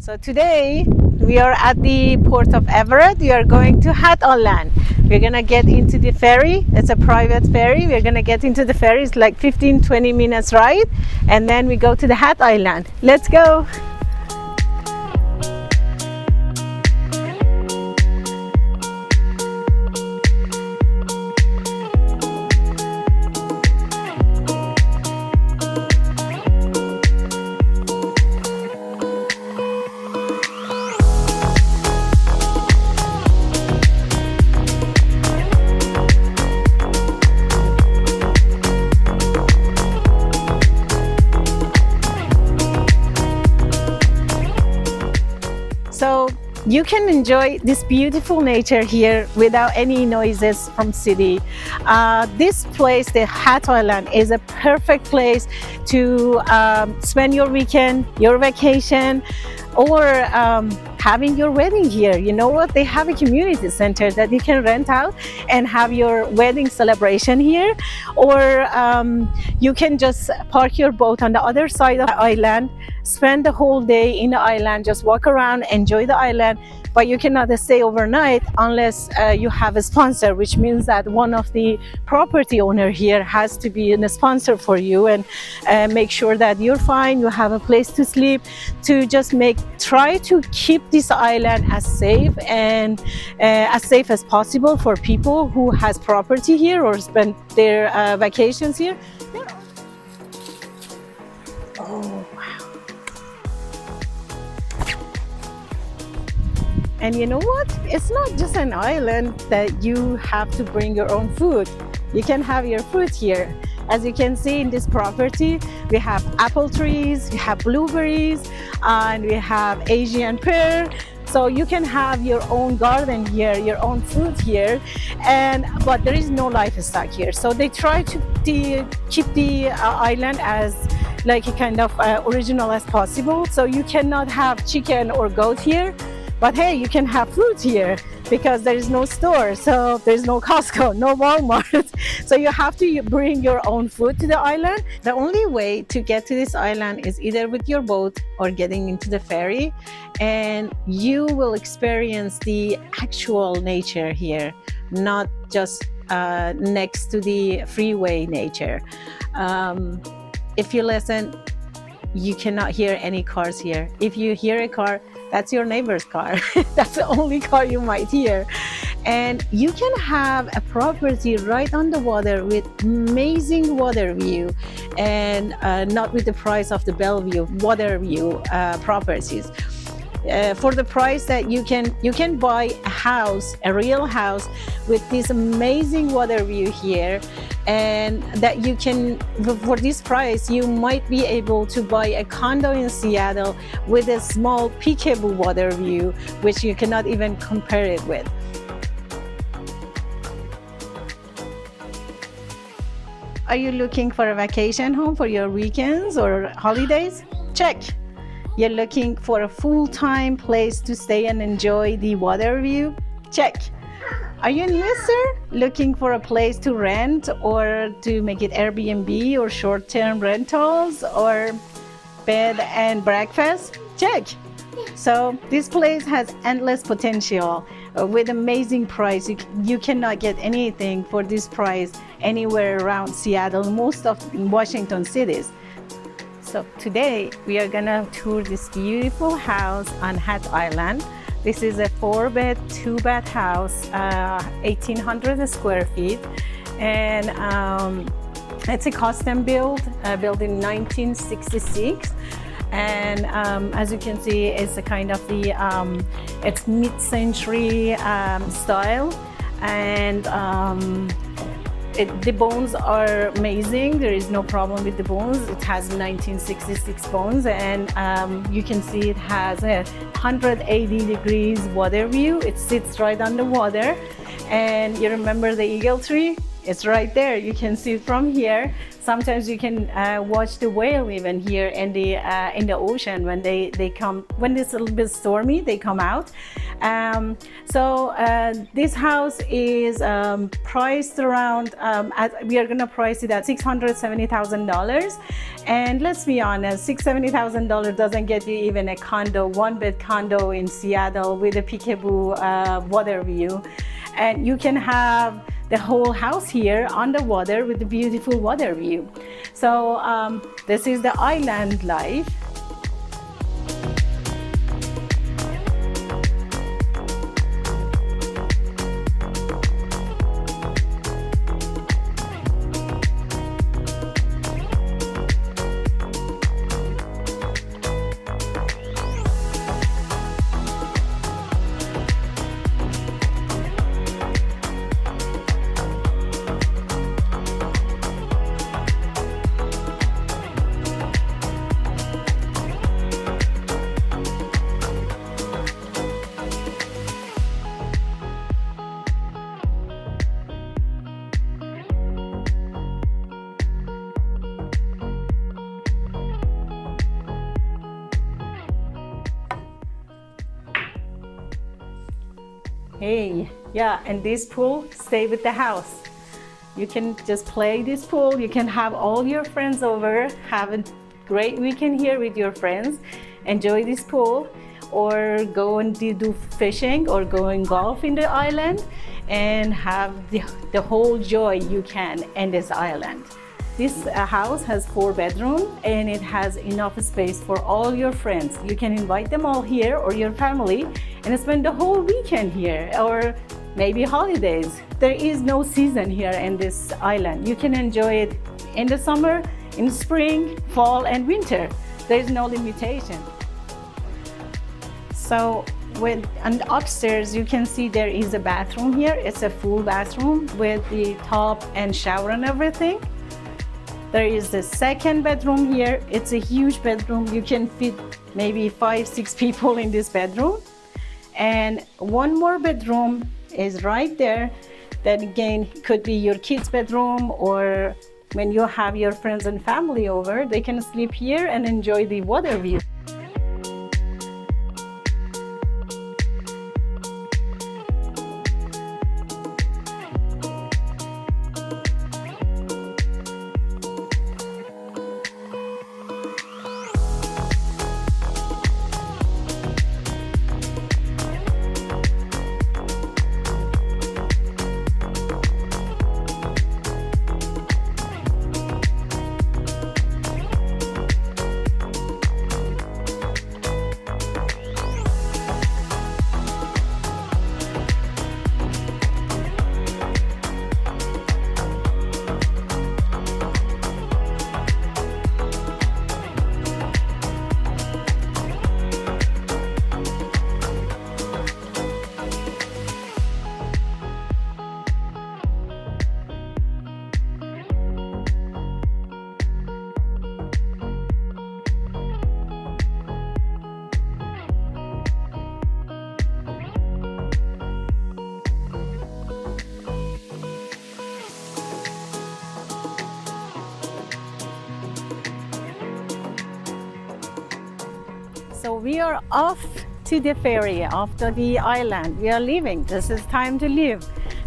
So today we are at the port of Everett. We are going to Hat Island. We're gonna get into the ferry. It's a private ferry. We're gonna get into the ferry. It's like 15-20 minutes ride, and then we go to the Hat Island. Let's go. So you can enjoy this beautiful nature here without any noises from city. This place, the Hat Island, is a perfect place to spend your weekend, your vacation, or having your wedding here. You know what? They have a community center that you can rent out and have your wedding celebration here. Or you can just park your boat on the other side of the island, spend the whole day in the island, just walk around, enjoy the island. But you cannot stay overnight unless you have a sponsor, which means that one of the property owner here has to be a sponsor for you and make sure that you're fine, you have a place to sleep, to just try to keep this island as safe as possible for people who has property here or spend their vacations here. Oh, wow. And you know what? It's not just an island that you have to bring your own food. You can have your fruit here. As you can see in this property, we have apple trees, we have blueberries, and we have Asian pear. So you can have your own garden here, your own fruit here, but there is no livestock here. So they try to keep the island as like a kind of original as possible. So you cannot have chicken or goat here. But hey, you can have fruit here because there is no store, so there's no Costco, no Walmart. So you have to bring your own food to the island. The only way to get to this island is either with your boat or getting into the ferry, and you will experience the actual nature here, not just next to the freeway nature. If you listen, you cannot hear any cars here. If you hear a car, that's your neighbor's car. That's the only car you might hear. And you can have a property right on the water with amazing water view, and not with the price of the Bellevue water view properties. For the price that you can buy a house, a real house with this amazing water view here, and that you can, for this price, you might be able to buy a condo in Seattle with a small peekaboo water view, which you cannot even compare it with. Are you looking for a vacation home for your weekends or holidays? Check. You're looking for a full-time place to stay and enjoy the water view? Check. Are you an investor looking for a place to rent or to make it Airbnb or short-term rentals or bed and breakfast? Check. So this place has endless potential with amazing price. You cannot get anything for this price anywhere around Seattle, most of Washington cities. So today we are gonna tour this beautiful house on Hat Island. This is a 4-bed, 2-bath house, 1,800 square feet, and it's a custom build, built in 1966. And as you can see, it's a kind of it's mid-century style, and the bones are amazing. There is no problem with the bones. It has 1966 bones, and you can see it has a 180 degrees water view. It sits right on the water, and you remember the eagle tree? It's right there. You can see it from here. Sometimes you can watch the whale even here in the ocean when they come, when it's a little bit stormy, they come out. This house is priced around, we are gonna price it at $670,000. And let's be honest, $670,000 doesn't get you even a condo, one bed condo in Seattle with a peekaboo water view. And you can have the whole house here on the water with the beautiful water view. So this is the island life. Hey, yeah, and this pool stay with the house. You can just play this pool. You can have all your friends over, have a great weekend here with your friends, enjoy this pool, or go and do fishing or go and golf in the island and have the whole joy you can in this island. This house has 4 bedrooms and it has enough space for all your friends. You can invite them all here or your family and spend the whole weekend here, or maybe holidays. There is no season here in this island. You can enjoy it in the summer, in spring, fall, and winter. There is no limitation. So and upstairs, you can see there is a bathroom here. It's a full bathroom with the tub and shower and everything. There is the second bedroom here. It's a huge bedroom. You can fit maybe 5-6 people in this bedroom. And one more bedroom is right there. That again could be your kids' bedroom, or when you have your friends and family over, they can sleep here and enjoy the water view. So we are off to the ferry, off to the island. We are leaving. This is time to leave.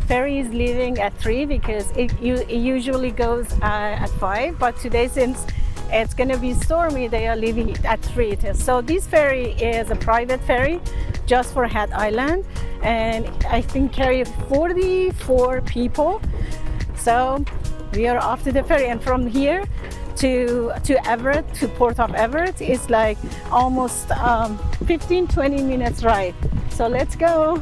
Ferry is leaving at 3 because it usually goes at 5, but today, since it's going to be stormy, they are leaving at 3. So this ferry is a private ferry just for Hat Island, and I think carry 44 people. So we are off to the ferry, and from here to Everett, to Port of Everett, is like almost 15-20 minutes ride. So let's go.